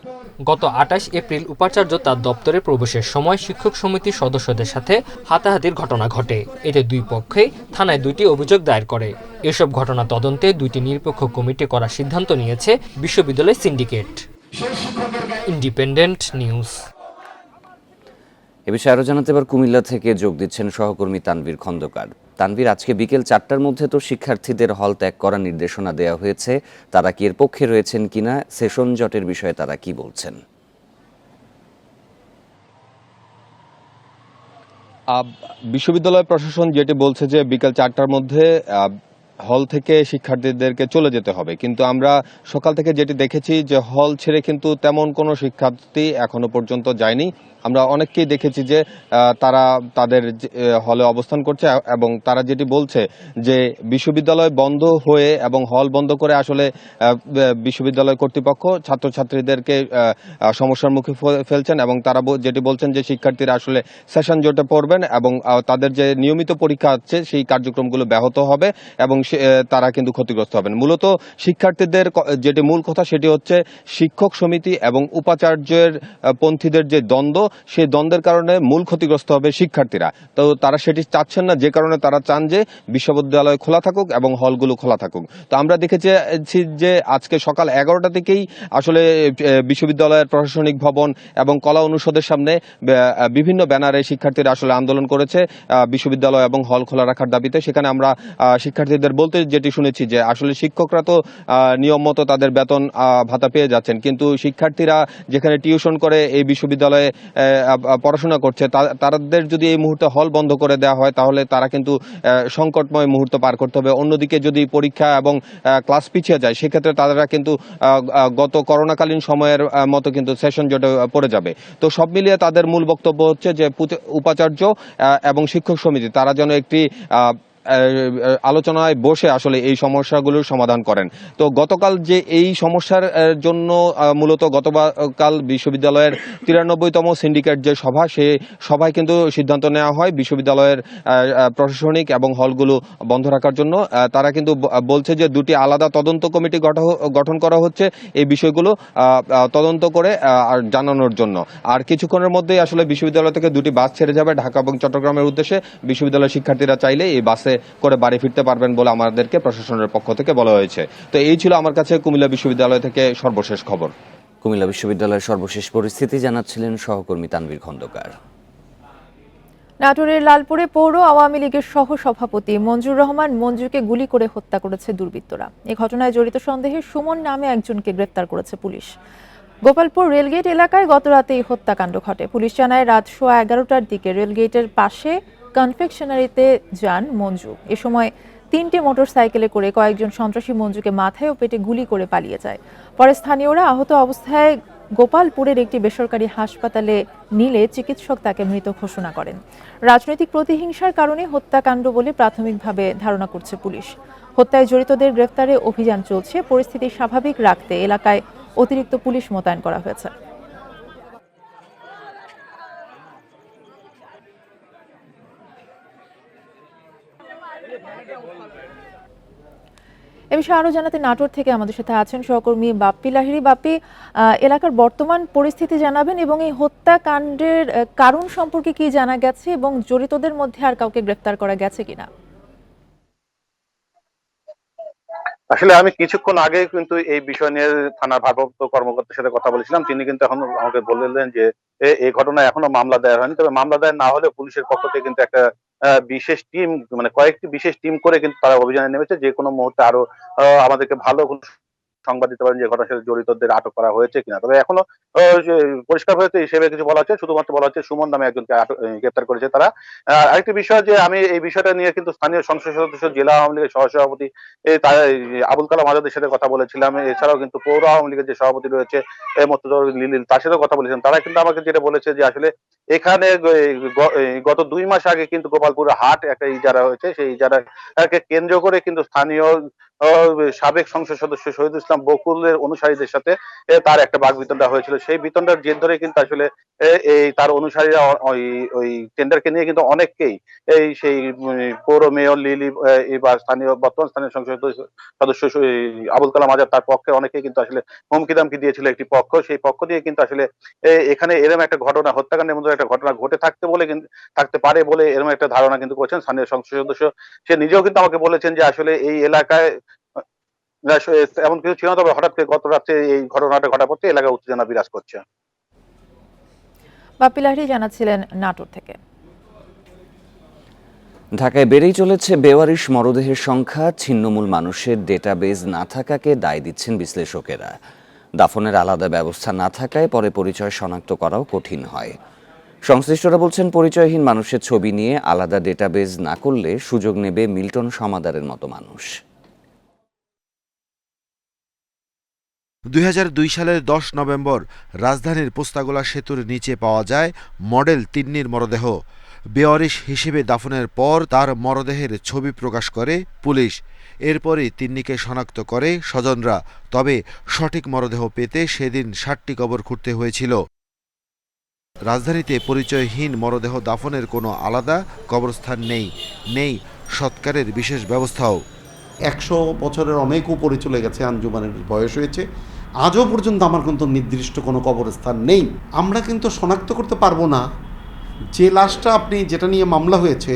গত 28 এপ্রিল উপাচার্য তার দপ্তরে প্রবেশের সময় শিক্ষক সমিতির সদস্যদের সাথে হাতাহাতির ঘটনা ঘটে। এতে দুই পক্ষে থানায় 2টি অভিযোগ দায়ের করে। এসব ঘটনা তদন্তে 2টি নিরপেক্ষ কমিটি করার সিদ্ধান্ত নিয়েছে বিশ্ববিদ্যালয় সিন্ডিকেট। Independent news. এ বিষয়ে আরো জানাতে এবার কুমিল্লা থেকে যোগ দিচ্ছেন সহকর্মী তানভীর খন্দকার। তানভীর, আজকে বিকেল 4টার মধ্যে তো শিক্ষার্থীদের হল ত্যাগ করার নির্দেশনা দেওয়া হয়েছে, তারা কি এর পক্ষে রয়েছেন কিনা, সেশন জটের বিষয়ে তারা কি বলছেন? বিশ্ববিদ্যালয় প্রশাসন যেটি বলছে যে বিকেল 4টার মধ্যে হল থেকে শিক্ষার্থীদেরকে চলে যেতে হবে, কিন্তু আমরা সকাল থেকে যেটি দেখেছি যে হল ছেড়ে কিন্তু তেমন কোনো শিক্ষার্থী এখনো পর্যন্ত যায়নি। আমরা অনেককেই দেখেছি যে তারা তাদের হলে অবস্থান করছে এবং তারা যেটি বলছে যে বিশ্ববিদ্যালয় বন্ধ হয়ে এবং হল বন্ধ করে আসলে বিশ্ববিদ্যালয় কর্তৃপক্ষ ছাত্রছাত্রীদেরকে সমস্যার মুখে ফেলছেন এবং তারা যেটি বলছেন যে শিক্ষার্থীরা আসলে সেশন জটে পড়বেন এবং তাদের যে নিয়মিত পরীক্ষা আছে সেই কার্যক্রমগুলো ব্যাহত হবে এবং তারা কিন্তু ক্ষতিগ্রস্ত হবেন। মূলত শিক্ষার্থীদের যেটি মূল কথা সেটি হচ্ছে শিক্ষক সমিতি এবং উপাচার্যের পন্থীদের যে দ্বন্দ্ব, সেই দ্বন্দ্বের কারণে মূল ক্ষতিগ্রস্ত হবে শিক্ষার্থীরা। তো তারা সেটি চাচ্ছেন না, যে কারণে তারা চান যে বিশ্ববিদ্যালয় খোলা থাকুক এবং হলগুলো খোলা থাকুক। তো আমরা দেখেছি যে আজকে সকাল 11টা থেকেই আসলে বিশ্ববিদ্যালয়ের প্রশাসনিক ভবন এবং কলা অনুষদের সামনে বিভিন্ন ব্যানারে শিক্ষার্থীরা আসলে আন্দোলন করেছে বিশ্ববিদ্যালয় এবং হল খোলা রাখার দাবিতে। সেখানে আমরা শিক্ষার্থীদের বলতে যেটি শুনেছি যে আসলে শিক্ষকরা তো নিয়ম মতো তাদের বেতন ভাতা পেয়ে যাচ্ছেন, কিন্তু শিক্ষার্থীরা যেখানে টিউশন করে এই বিশ্ববিদ্যালয়ে পড়াশোনা করছে তাদের যদি এই মুহূর্তে হল বন্ধ করে দেওয়া হয় তাহলে তারা কিন্তু সংকটময় মুহূর্ত পার করতে হবে। অন্যদিকে যদি পরীক্ষা এবং ক্লাস পিছিয়ে যায় সেক্ষেত্রে তারা কিন্তু গত করোনাকালীন সময়ের মতো কিন্তু সেশন জটে পড়ে যাবে। তো সব মিলিয়ে তাদের মূল বক্তব্য হচ্ছে যে উপাচার্য এবং শিক্ষক সমিতি তারা যেন একটি আলোচনায় বসে আসলে এই সমস্যাগুলোর সমাধান করেন। তো গতকাল যে এই সমস্যার জন্য মূলত গতকাল বিশ্ববিদ্যালয়ের 93তম সিন্ডিকেট যে সভা, সে সভায় কিন্তু সিদ্ধান্ত নেওয়া হয় বিশ্ববিদ্যালয়ের প্রশাসনিক এবং হলগুলো বন্ধ রাখার জন্য। তারা কিন্তু বলছে যে দুটি আলাদা তদন্ত কমিটি গঠন করা হচ্ছে এই বিষয়গুলো তদন্ত করে জানানোর জন্য। আর কিছুক্ষণের মধ্যেই আসলে বিশ্ববিদ্যালয় থেকে দুটি বাস ছেড়ে যাবে ঢাকা এবং চট্টগ্রামের উদ্দেশ্যে। বিশ্ববিদ্যালয়ের শিক্ষার্থীরা চাইলে এই বাসে করে বাড়ি ফিরতে পারবেন বলে আমাদেরকে প্রশাসনের পক্ষ থেকে বলা হয়েছে। তো এই ছিল আমার কাছে কুমিল্লা বিশ্ববিদ্যালয় থেকে সর্বশেষ খবর। কুমিল্লা বিশ্ববিদ্যালয়ের সর্বশেষ পরিস্থিতি জানাচ্ছিলেন সহকর্মী তানভীর খন্দকার। নাটোরের লালপুরে পৌর আওয়ামী লীগের সহ সভাপতি মঞ্জুর রহমান মঞ্জুকে গুলি করে হত্যা করেছে দুর্বৃত্তরা। এই ঘটনায় জড়িত সন্দেহে সুমন নামে একজনকে গ্রেপ্তার করেছে পুলিশ। গোপালপুর রেলগেট এলাকায় গতরাতে এই হত্যাকাণ্ড ঘটে। পুলিশ জানায় রাত 11:15টার দিকে রেলগেটের পাশে কনফেকশনারিতে যান মঞ্জু। এ সময় 3টে মোটরসাইকেলে করে কয়েকজন সন্ত্রাসী মঞ্জুকে মাথায় ও পেটে গুলি করে পালিয়ে যায়। পরে স্থানীয়রা আহত অবস্থায় গোপালপুরের একটি বেসরকারি হাসপাতালে নিলে চিকিৎসক তাকে মৃত ঘোষণা করেন। রাজনৈতিক প্রতিহিংসার কারণে হত্যাকাণ্ড বলে প্রাথমিকভাবে ধারণা করছে পুলিশ। হত্যায় জড়িতদের গ্রেফতারে অভিযান চলছে। পরিস্থিতি স্বাভাবিক রাখতে এলাকায় অতিরিক্ত পুলিশ মোতায়েন করা হয়েছে। এ বিষয়ে আরো জানাতে নাটোর থেকে আমাদের সাথে আছেন সহকর্মী বাপ্পি লাহিড়ী। বাপ্পি, এলাকার বর্তমান পরিস্থিতি জানাবেন এবং এই হত্যাকাণ্ডের কারণ সম্পর্কে কি জানা গেছে এবং জড়িতদের মধ্যে আর কাউকে গ্রেফতার করা গেছে কিনা? আসলে আমি কিছুক্ষণ আগে কিন্তু এই বিষয় নিয়ে থানার ভারপ্রাপ্ত কর্মকর্তার সাথে কথা বলেছিলাম। তিনি কিন্তু এখন আমাকে বললেন যে এই ঘটনায় এখনো মামলা দায়ের হয়নি, তবে মামলা দায়ের না হলে পুলিশের পক্ষ থেকে কিন্তু একটা বিশেষ টিম, মানে কয়েকটি বিশেষ টিম করে কিন্তু তারা অভিযানে নেমেছে। যে কোনো মুহূর্তে আরো আমাদেরকে ভালো সংবাদ দিতে পারেন যে ঘটনার সাথে জড়িতদের আটক করা হয়েছে কিনা। তবে এখনো পরিষ্কার হয়েছে হিসেবে কিছু বলা হচ্ছে, শুধুমাত্র বলা হচ্ছে সুমন নামে একজনকে গ্রেপ্তার করেছে তারা। আরেকটি বিষয় যে আমি এই বিষয়টা নিয়ে কিন্তু স্থানীয় সংসদ সদস্য, জেলা আওয়ামী লীগের সহসভাপতি আবুল কালাম আজাদের সাথে কথা বলেছিলাম। এছাড়াও কিন্তু পৌর আওয়ামী লীগের যে সভাপতি রয়েছে মোর্তজা লিলিল, তার সাথেও কথা বলেছিলাম। তারা কিন্তু আমাকে যেটা বলেছে যে আসলে এখানে গত 2 মাস আগে কিন্তু গোপালপুরে হাট একটা ইজারা হয়েছে, সেই ইজারাকে কেন্দ্র করে কিন্তু স্থানীয় সাবেক সংসদ সদস্য শহীদুল ইসলাম বকুলের অনুসারীদের সাথে তার একটা বাকবিতণ্ডা হয়েছিল। সেই বিতণ্ডার জের ধরে কিন্তু আসলে এই তার অনুসারীরা ওই টেন্ডারকে নিয়ে কিন্তু অনেককেই সেই পৌর মেয়র লিলি বা বর্তমান স্থানীয় সংসদ সদস্য আবুল কালাম আজাদ তার পক্ষে অনেকেই কিন্তু আসলে হুমকি দামকি দিয়েছিল একটি পক্ষ। সেই পক্ষ দিয়ে কিন্তু আসলে এখানে এরকম একটা ঘটনা, হত্যাকাণ্ডের মধ্যে একটা ঘটনা ঘটে থাকতে পারে বলে এরকম একটা ধারণা কিন্তু করছেন স্থানীয় সংসদ সদস্য। সে নিজেও কিন্তু আমাকে বলেছেন যে আসলে এই এলাকায় এমন কিছু ছিল না, তবে হঠাৎ করে গত রাতে এই ঘটনাটা ঘটা পড়তে এলাকায় উত্তেজনা বিরাজ করছে। বাপ্পি লাহিড়ী জানাচ্ছিলেন নাটোর থেকে। ঢাকায় বেড়েই চলেছে বেওয়ারিশ মরদেহের সংখ্যা। ছিন্নমূল মানুষের ডেটাবেজ না থাকাকে দায় দিচ্ছেন বিশ্লেষকেরা। দাফনের আলাদা ব্যবস্থা না থাকায় পরে পরিচয় শনাক্ত করাও কঠিন হয়। সংশ্লিষ্টরা বলছেন, পরিচয়হীন মানুষের ছবি নিয়ে আলাদা ডেটাবেজ না করলে সুযোগ নেবে মিল্টন সমাদারের মতো মানুষ। ২০০২ সালের ১০ নভেম্বর রাজধানীর পোস্তাগোলা সেতুর নিচে পাওয়া যায় মডেল তিন্নির মরদেহ। বেওয়ারিশ হিসেবে দাফনের পর তার মরদেহের ছবি প্রকাশ করে পুলিশ। এরপরই তিন্নিকে শনাক্ত করে স্বজনরা। তবে সঠিক মরদেহ পেতে সেদিন ৭টি কবর খুঁড়তে হয়েছিল। রাজধানীতে পরিচয়হীন মরদেহ দাফনের কোনো আলাদা কবরস্থান নেই সৎকারের বিশেষ ব্যবস্থাও। ১০০ বছরের অনেক উপরে চলে গেছে, আঞ্জুমানের বয়স হয়েছে, আজও পর্যন্ত আমার কিন্তু নির্দিষ্ট কোনো কবরস্থান নেই। আমরা কিন্তু শনাক্ত করতে পারবো না যে লাশটা আপনি যেটা নিয়ে মামলা হয়েছে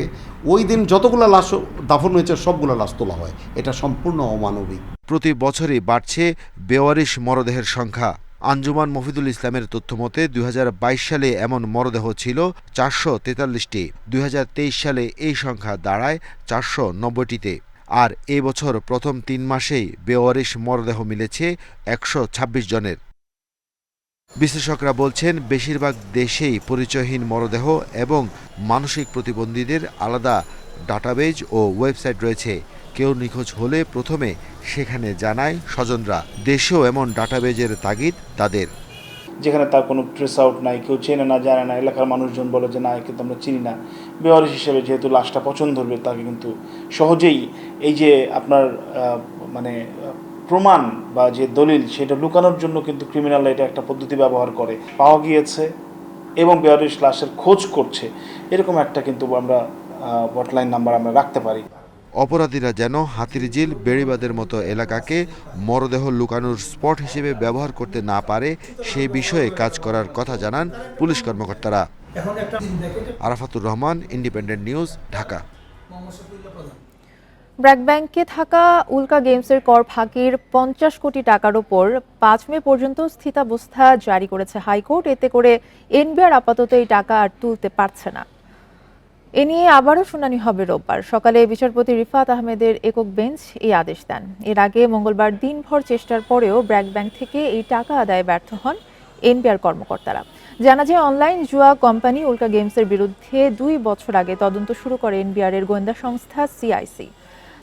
ওই দিন যতগুলো লাশ দাফন হয়েছে সবগুলো লাশ তোলা হয়। এটা সম্পূর্ণ অমানবিক। প্রতি বছরই বাড়ছে বেওয়ারিশ মরদেহের সংখ্যা। আঞ্জুমান মফিদুল ইসলামের তথ্যমতে ২০২২ সালে এমন মরদেহ ছিল ৪৪৩টি। ২০২৩ সালে এই সংখ্যা দাঁড়ায় ৪৯০টিতে। আর এ বছর প্রথম ৩ মাসেই বেওয়ারিশ মরদেহ মিলেছে ১২৬ জনের। বিশ্লেষকরা বলছেন, বেশিরভাগ দেশেই পরিচয়হীন মরদেহ এবং মানসিক প্রতিবন্ধীদের আলাদা ডাটাবেজ ও ওয়েবসাইট রয়েছে। কেউ নিখোঁজ হলে প্রথমে সেখানে জানায় স্বজনরা। দেশেও এমন ডাটাবেজের তাগিদ তাদের। যেখানে তার কোনো ট্রেস আউট নাই, কেউ চেনে না, জানে না, এলাকার মানুষজন বলে যে না, কিন্তু আমরা চিনি না। বেওয়ারিশ হিসেবে যেহেতু লাশটা পছন্দ ধরবে, তাকে কিন্তু সহজেই এই যে আপনার প্রমাণ বা যে দলিল সেটা লুকানোর জন্য কিন্তু ক্রিমিনালরা এটা একটা পদ্ধতি ব্যবহার করে। পাওয়া গিয়েছে এবং বেওয়ারিশ লাশের খোঁজ করছে, এরকম একটা কিন্তু আমরা হটলাইন নাম্বার আমরা রাখতে পারি। অপরাধীরা যেন হাতিরঝিল, বেড়িবাঁধের মতো এলাকাকে মরদেহ লুকানোর স্পট হিসেবে ব্যবহার করতে না পারে সে বিষয়ে কাজ করার কথা জানান পুলিশ কর্মকর্তারা। আরাফাতুর রহমান, ইন্ডিপেন্ডেন্ট নিউজ, ঢাকা। ব্র্যাক ব্যাংকে থাকা উল্কা গেমসের কর ফাঁকির ৫০ কোটি টাকার ওপর ৫ মে পর্যন্ত স্থিতাবস্থা জারি করেছে হাইকোর্ট। এতে করে এনবিআর আপাতত এই টাকা আর তুলতে পারছে না। এ নিয়ে আবারও শুনানি হবে রোববার সকালে। বিচারপতি রিফাত আহমেদের একক বেঞ্চ এই আদেশ দেন। এর আগে মঙ্গলবার দিনভর চেষ্টার পরেও ব্র্যাক ব্যাংক থেকে এই টাকা আদায়ে ব্যর্থ হন এনবিআর কর্মকর্তারা। জানা যায়, অনলাইন জুয়া কোম্পানি উল্কা গেমসের বিরুদ্ধে ২ বছর আগে তদন্ত শুরু করে এনবিআর এর গোয়েন্দা সংস্থা সিআইসি।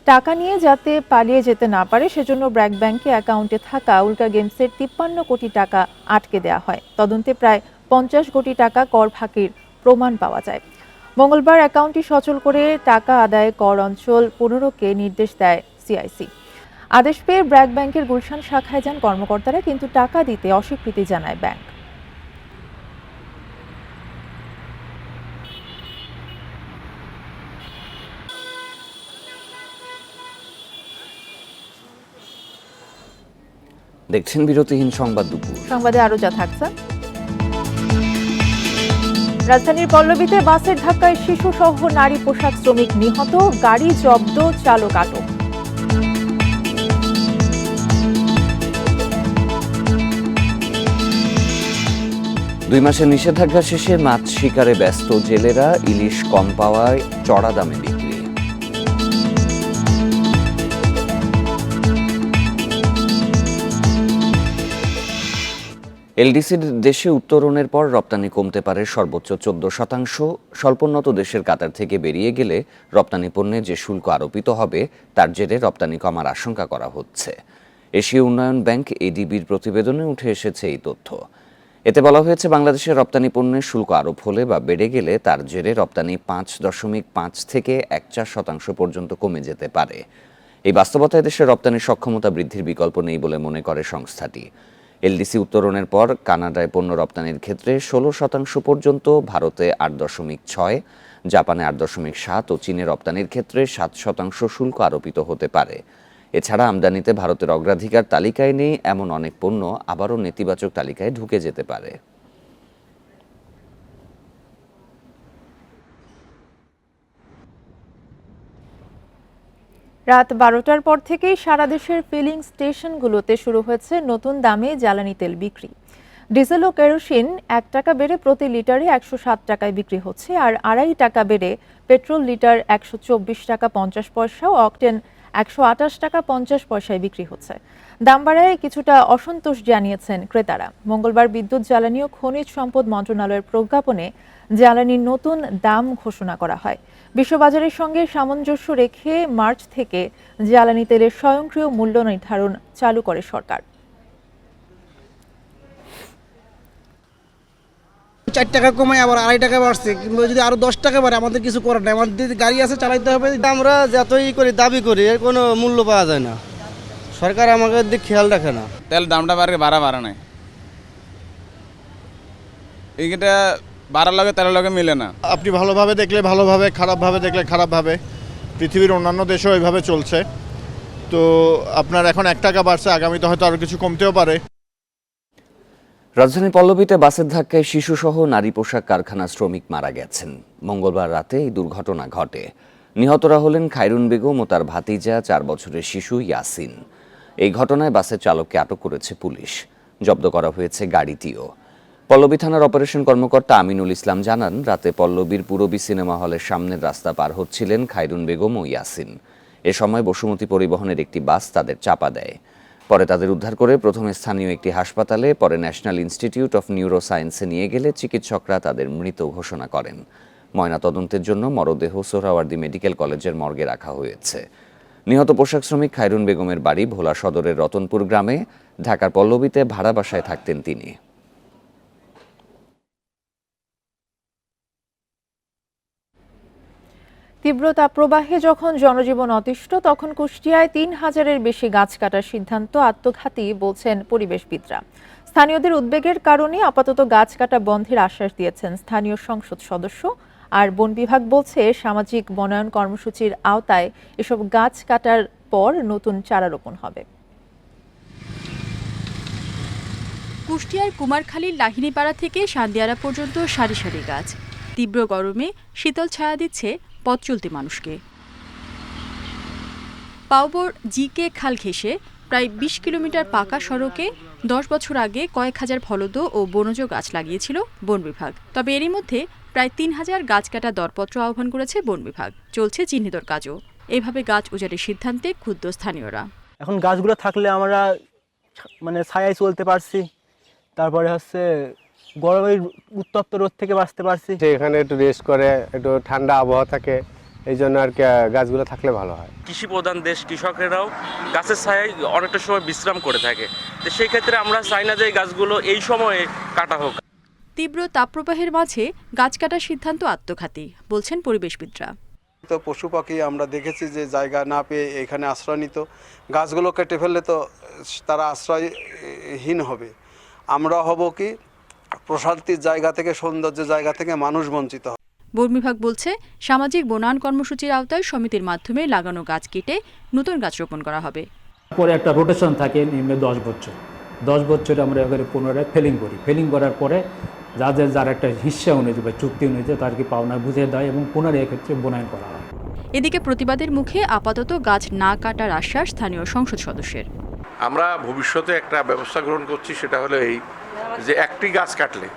টাকা নিয়ে যাতে পালিয়ে যেতে না পারে সেজন্য ব্র্যাক ব্যাংকে অ্যাকাউন্টে থাকা উল্কা গেমসের ৫৩ কোটি টাকা আটকে দেওয়া হয়। তদন্তে প্রায় ৫০ কোটি টাকা কর ফাঁকির প্রমাণ পাওয়া যায়। মঙ্গলবার অ্যাকাউন্টটি সচল করে টাকা আদায়ে কর অঞ্চল ১৫কে নির্দেশ দেয় সিআইসি। আদেশ পেয়ে ব্র্যাক ব্যাংকের গুলশান শাখায় যান কর্মকর্তারা, কিন্তু টাকা দিতে অস্বীকৃতি জানায় ব্যাংক। দেখছেন বিরতিহীন সংবাদ দুপুর। সংবাদে আরো যা থাকছে, রাজধানীর পল্লবীতে বাসের ধাক্কায় শিশু সহ নারী পোশাক শ্রমিক নিহত, গাড়ি জব্দ, চালক আটক। ২ মাসের নিষেধাজ্ঞা শেষে মাছ শিকারে ব্যস্ত জেলেরা। ইলিশ কম পাওয়ায় চড়া দামে বিক্রি। এলডিসির দেশে উত্তরণের পর রপ্তানি কমতে পারে সর্বোচ্চ ১৪%। স্বল্পোন্নত দেশের কাতার থেকে বেরিয়ে গেলে রপ্তানি পণ্যে যে শুল্ক আরোপিত হবে তার জেরে রপ্তানি কমার আশঙ্কা করা হচ্ছে। এশীয় উন্নয়ন ব্যাংক এডিবির প্রতিবেদনে উঠে এসেছে এই তথ্য। এতে বলা হয়েছে, বাংলাদেশের রপ্তানি পণ্যের শুল্ক আরোপ হলে বা বেড়ে গেলে তার জেরে রপ্তানি ৫.৫ থেকে ১.৪% পর্যন্ত কমে যেতে পারে। এই বাস্তবতায় দেশের রপ্তানির সক্ষমতা বৃদ্ধির বিকল্প নেই বলে মনে করে সংস্থাটি। এলডিসি উত্তরণের পর কানাডায় পণ্য রপ্তানির ক্ষেত্রে ১৬% পর্যন্ত, ভারতে ৮.৬, জাপানে ৮.৭ ও চীনে রপ্তানির ক্ষেত্রে ৭% শুল্ক আরোপিত হতে পারে। এছাড়া আমদানিতে ভারতের অগ্রাধিকার তালিকায় নেই এমন অনেক পণ্য আবারও নেতিবাচক তালিকায় ঢুকে যেতে পারে। রাত ১২টার পর থেকেই সারা দেশের ফিলিং স্টেশনগুলোতে শুরু হয়েছে নতুন দামে জ্বালানি তেল বিক্রি। ডিজেল ও কেরোসিন 1 টাকা বেড়ে প্রতি লিটারে 107 টাকায় বিক্রি হচ্ছে, আর 2.5 টাকা বেড়ে পেট্রোল লিটার 124 টাকা 50 পয়সা ও অকটেন 128 টাকা 50 পয়সায় বিক্রি হচ্ছে। দাম বাড়ায় কিছুটা অসন্তোষ জানিয়েছেন ক্রেতারা। মঙ্গলবার বিদ্যুৎ, জ্বালানি ও খনিজ সম্পদ মন্ত্রণালয়ের প্রজ্ঞাপনে জ্বালানির নতুন দাম ঘোষণা করা হয়। বিশ্ববাজারের সঙ্গে সামঞ্জস্য রেখে মার্চ থেকে জ্বালানি তেলের স্বয়ংক্রিয় মূল্য নির্ধারণ চালু করে সরকার। 4 টাকা কমায় আবার 2.5 টাকা বাড়ছে, কিন্তু যদি আরো 10 টাকা বাড়ে আমাদের কিছু করার নাই, আমাদের গাড়ি আছে চালাইতে হবে। আমরা যতই করি দাবি করি এর কোনো মূল্য পাওয়া যায় না, সরকার আমাদের দিকে খেয়াল রাখে না। তেল দামটা বাড়া নাই, এইটা বাড়ার লগে তেলের লগে মিলে না। আপনি ভালোভাবে দেখলে ভালোভাবে, খারাপভাবে দেখলে খারাপভাবে। পৃথিবীর অন্যান্য দেশেও এইভাবে চলছে, তো আপনার এখন 1 টাকা বাড়ছে, আগামীতে হয়তো আরো কিছু কমতেও পারে। রাজধানীর পল্লবীতে বাসের ধাক্কায় শিশুসহ নারী পোশাক কারখানা শ্রমিক মারা গেছেন। মঙ্গলবার রাতে এই দুর্ঘটনা ঘটে। নিহতরা হলেন খায়রুন বেগম ও তার ভাতিজা 4 বছরের শিশু ইয়াসিন। এই ঘটনায় বাসের চালককে আটক করেছে পুলিশ। জব্দ করা হয়েছে গাড়িটিও। পল্লবী থানার অপারেশন কর্মকর্তা আমিনুল ইসলাম জানান, রাতে পল্লবীর পূরবী সিনেমা হলের সামনের রাস্তা পার হচ্ছিলেন খায়রুন বেগম ও ইয়াসিন। এ সময় বসুমতী পরিবহনের একটি বাস তাদের চাপা দেয়। পরে তাদের উদ্ধার করে প্রথমে স্থানীয় একটি হাসপাতালে, পরে ন্যাশনাল ইনস্টিটিউট অফ নিউরো সায়েন্সে নিয়ে গেলে চিকিৎসকরা তাদের মৃত ঘোষণা করেন। ময়নাতদন্তের জন্য মরদেহ সোহরাওয়ার্দী মেডিকেল কলেজের মর্গে রাখা হয়েছে। নিহত পোশাক শ্রমিক খায়রুন বেগমের বাড়ি ভোলা সদরের রতনপুর গ্রামে। ঢাকার পল্লবীতে ভাড়া বাসায় থাকতেন তিনি। তীব্র তাপপ্রবাহে যখন জনজীবন অতিষ্ঠ, তখন কুষ্টিয়ায় 3000-এর বেশি গাছ কাটার সিদ্ধান্ত আত্মঘাতী বলছেন পরিবেশবিদরা। স্থানীয়দের উদ্বেগের কারণে আপাতত গাছ কাটা বন্ধের আশ্বাস দিয়েছেন স্থানীয় সংসদ সদস্য। আর বন বিভাগ বলছে, সামাজিক বনায়ন কর্মসূচির আওতায় এসব গাছ কাটার পর নতুন চারা রোপণ হবে। কুষ্টিয়ার কুমারখালীর লাহিনীপাড়া থেকে সান্দিয়ারা পর্যন্ত সারি সারি গাছ। তীব্র গরমে শীতল ছায়া দিচ্ছে পথ চলতি মানুষকে। পাউবর জিকে খাল ঘেঁষে প্রায় 20 কিলোমিটার পাকা সড়কে 10 বছর আগে কয়েক হাজার ফলদ ও বনজ গাছ লাগিয়েছিল বন বিভাগ। তবে এরই মধ্যে প্রায় 3000 গাছ কাটা দরপত্র আহ্বান করেছে বন বিভাগ। চলছে চিহ্নিতর কাজও। এভাবে গাছ উজাড়ের সিদ্ধান্তে ক্ষুব্ধ স্থানীয়রা। এখন গাছগুলো থাকলে আমরা ছায়ায় চলতে পারছি, তারপরে গরমের উত্তপ্ত রোদ থেকে বাঁচতে পারছি। এখানে একটু রেস্ট করে, একটু ঠান্ডা আবহাওয়া থাকে, এই জন্য আর কি গাছগুলো থাকলে ভালো হয়। কৃষি প্রধান দেশ, কৃষকেরাও গাছের ছায়ায় অনেকটা সময় বিশ্রাম করে থাকে, তো সেই ক্ষেত্রে আমরা চাই না যে গাছগুলো এই সময়ে কাটা হোক। তীব্র তাপপ্রবাহের মাঝে গাছ কাটার সিদ্ধান্ত আত্মঘাতী বলছেন পরিবেশবিদরা। তো পশু পাখি আমরা দেখেছি যে জায়গা না পেয়ে এখানে আশ্রয় নিত, গাছগুলো কেটে ফেললে তো তারা আশ্রয়হীন হবে। আমরা হব কি প্রশান্তির জায়গা থেকে, সৌন্দর্যের জায়গা থেকে মানুষ বঞ্চিত হবে। বন বিভাগ বলছে, সামাজিক বনায়ন কর্মসূচির আওতায় সমিতির মাধ্যমে লাগানো গাছ কেটে নতুন গাছ রোপণ করা হবে। পরে একটা রোটেশন থাকে নিম্নে 10 বছর। 10 বছরে আমরা এবারে পুনরায় ফেলিং করি। ফেলিং করার পরে যার একটা হিস্সা অনুযায়ী বা চুক্তি অনুযায়ী তার কি পাওনা বুঝিয়ে দেয় এবং পুনরায় এক্ষেত্রে বনায়ন করা হয়। এদিকে প্রতিবাদের মুখে আপাতত গাছ না কাটার আশ্বাস স্থানীয় সংসদ সদস্যের। আমরা ভবিষ্যতে একটা ব্যবস্থা গ্রহণ করছি, সেটা হলো এই যে একটি গাছ কাটলে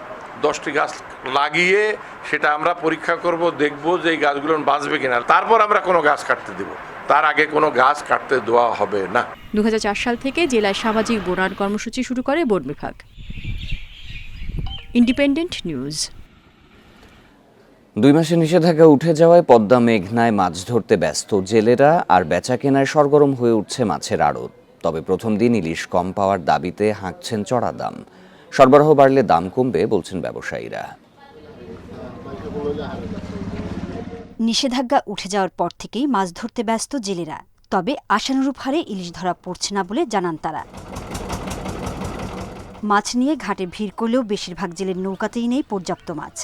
10টি গাছ লাগিয়ে সেটা আমরা পরীক্ষা করব, দেখব যে এই গাছগুলো বাঁচবে কিনা, তারপর আমরা কোনো গাছ কাটতে দেব। তার আগে কোনো গাছ কাটতে দেওয়া হবে না। 2004 সাল থেকে জেলায় সামাজিক বনায়ন কর্মসূচি শুরু করে বন বিভাগ। Independent news. 2 মাসের নিষেধাজ্ঞা উঠে যাওয়ায় পদ্মা মেঘনায় মাছ ধরতে ব্যস্ত জেলেরা, আর বেচা কেনায় সরগরম হয়ে উঠছে মাছের আড়ত। তবে প্রথম দিন ইলিশ কম পাওয়ার দাবিতে হাঁকছেন চড়া দাম। সরবরাহ বাড়লে দাম কমবে বলছেন ব্যবসায়ীরা। নিষেধাজ্ঞা উঠে যাওয়ার পর থেকেই মাছ ধরতে ব্যস্ত জেলেরা, তবে আশানুরূপ হারে ইলিশ ধরা পড়ছে না বলে জানান তারা। মাছ নিয়ে ঘাটে ভিড় করলেও বেশিরভাগ জেলের নৌকাতেই নেই পর্যাপ্ত মাছ।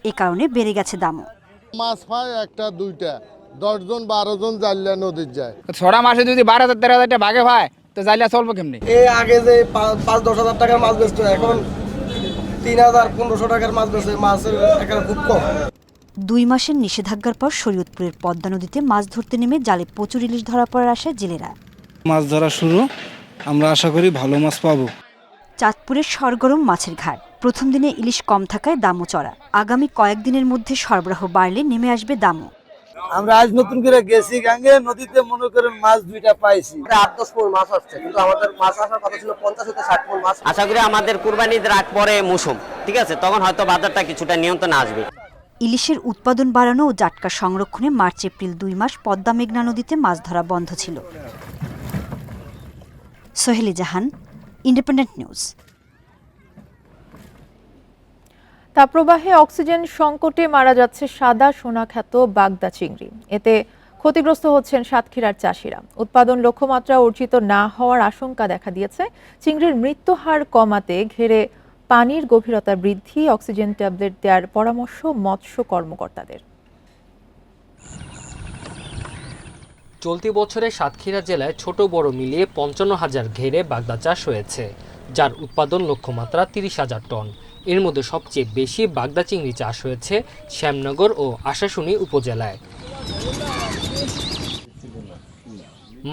এ কারণে বেড়ে গেছে দামও। মাছ পায় একটা দুইটা, 10 জন 12 জন জাইলা নদীর যায়। ছড়া মাসে যদি 12,000-13,000 টাকা ভাগে পায় তো জাইলা চলবো কেমনি? আগে যে 5-10 হাজার টাকার মাছ বেচতো, এখন 3,000-1500 টাকার মাছ বেচে। মাছের এখানে খুব কম। 2 মাসের নিষেধাজ্ঞার পর শরীয়তপুরের পদ্মা নদীতে মাছ ধরতে নেমে জালে প্রচুর ইলিশ ধরা পড়ার আশায় জেলেরা। মাছ ধরা শুরু, আমরা আশা করি ভালো মাছ পাবো। চাঁদপুরের সরগরম মাছের ঘাট। প্রথম দিনে ইলিশ কম থাকায় দামও চড়া। আগামী কয়েকদিনের মধ্যে সরবরাহ বাড়লে নেমে আসবে দামও। আমরা আজ নতুন করে গেছি গাঙ্গে, নদীতে মনে করেন মাছ 2টা পাইছি। 8-10 পণ মাছ আসছে, কিন্তু আমাদের মাছ আসার কথা ছিল 50 থেকে 60 পণ মাছ। আশা করি আমাদের কুরবানির আগ পরে মৌসুম, ঠিক আছে, তখন হয়তো বাজারটা কিছুটা নিয়ন্ত্রণে আসবে। ইলিশের উৎপাদন বাড়ানো ও জাটকা সংরক্ষণে মার্চ এপ্রিল 2 মাস পদ্মা মেঘনা নদীতে মাছ ধরা বন্ধ ছিল। সোহেলি জাহান, ইন্ডিপেন্ডেন্ট নিউজ। তাপপ্রবাহে অক্সিজেন সংকটে মারা যাচ্ছে সাদা সোনা খ্যাত বাগদা চিংড়ি। এতে ক্ষতিগ্রস্ত হচ্ছেন সাতক্ষীরার চাষিরা। উৎপাদন লক্ষ্যমাত্রা অর্জিত না হওয়ার আশঙ্কা দেখা দিয়েছে। চিংড়ির মৃত্যু হার কমাতে ঘেরে পানির গভীরতা বৃদ্ধি, অক্সিজেন ট্যাবলেট দেওয়ার পরামর্শ মৎস্য কর্মকর্তাদের। চলতি বছরে সাতক্ষীরা জেলায় ছোট বড় মিলিয়ে 55,000 ঘেরে বাগদা চাষ হয়েছে, যার উৎপাদন লক্ষ্যমাত্রা 30,000 টন। এর মধ্যে সবচেয়ে বেশি বাগদা চিংড়ি চাষ হয়েছে শ্যামনগর ও আশাশুনি উপজেলায়।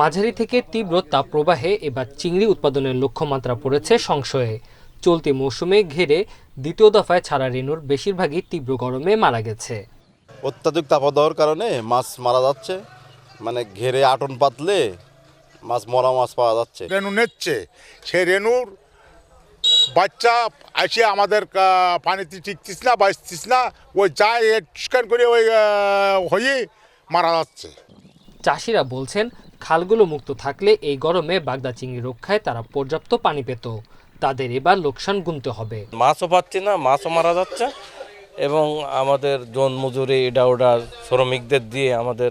মাঝারি থেকে তীব্র তাপপ্রবাহে এবার চিংড়ি উৎপাদনের লক্ষ্যমাত্রা পড়েছে সংশয়ে। চলতি মৌসুমে ঘেরে দ্বিতীয় দফায় ছাড়া রেণুর বেশিরভাগই তীব্র গরমে মারা গেছে। অত্যাধিক তাপদাহর কারণে মাছ মারা যাচ্ছে, মানে ঘেরে আটন পাতলে মাছ মরা মাছ পাওয়া যাচ্ছে। রেণু নিচ্ছে, সেই রেণুর বাচ্চা আসে আমাদের পানিতে টিকতিস না, বাঁচতিস না, ওই যায় স্ক্যান করে ওই হয়ে মারা যাচ্ছে। চাষিরা বলছেন খালগুলো মুক্ত থাকলে এই গরমে বাগদা চিংড়ি রক্ষায় তারা পর্যাপ্ত পানি পেত। তাদের এবার লোকসান গুনতে হবে। মাছও পাচ্ছি না, মাছও মারা যাচ্ছে, এবং আমাদের জন মজুরি এটা ওটা শ্রমিকদের দিয়ে আমাদের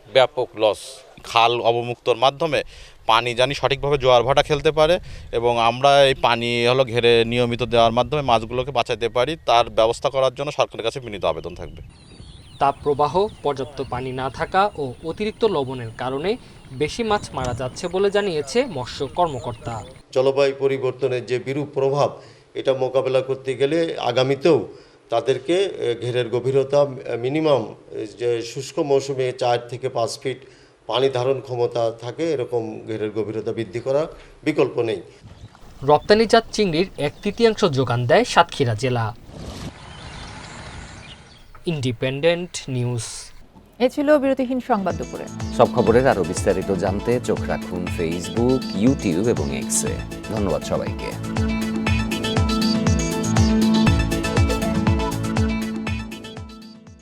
ব্যাপক লস। খাল অবমুক্তর মাধ্যমে পানি জানি সঠিকভাবে জোয়ার ভাটা খেলতে পারে, এবং আমরা এই পানি ঘেরে নিয়মিত দেওয়ার মাধ্যমে মাছগুলোকে বাঁচাতে পারি, তার ব্যবস্থা করার জন্য সরকারের কাছে বিনীত আবেদন থাকবে। তাপপ্রবাহ, পর্যাপ্ত পানি না থাকা ও অতিরিক্ত লবণের কারণে বেশি মাছ মারা যাচ্ছে বলে জানিয়েছে মৎস্য কর্মকর্তা। জলবায়ু পরিবর্তনের যে বিরূপ প্রভাব, এটা মোকাবেলা করতে গেলে আগামীতেও তাদেরকে ঘেরের গভীরতা মিনিমাম যে শুষ্ক মৌসুমে 4 থেকে 5 ফিট পানি ধারণ ক্ষমতা থাকে, এরকম ঘেরের গভীরতা বৃদ্ধি করা বিকল্প নেই। রপ্তানিজাত চিংড়ির 1/3 যোগান দেয় সাতক্ষীরা জেলা। Independent news. এ ছিল বিরতিহীন সংবাদ দুপুরে। সব খবরের আরো বিস্তারিত জানতে চোখ রাখুন ফেসবুক, ইউটিউব এবং এক্সে। ধন্যবাদ সবাইকে।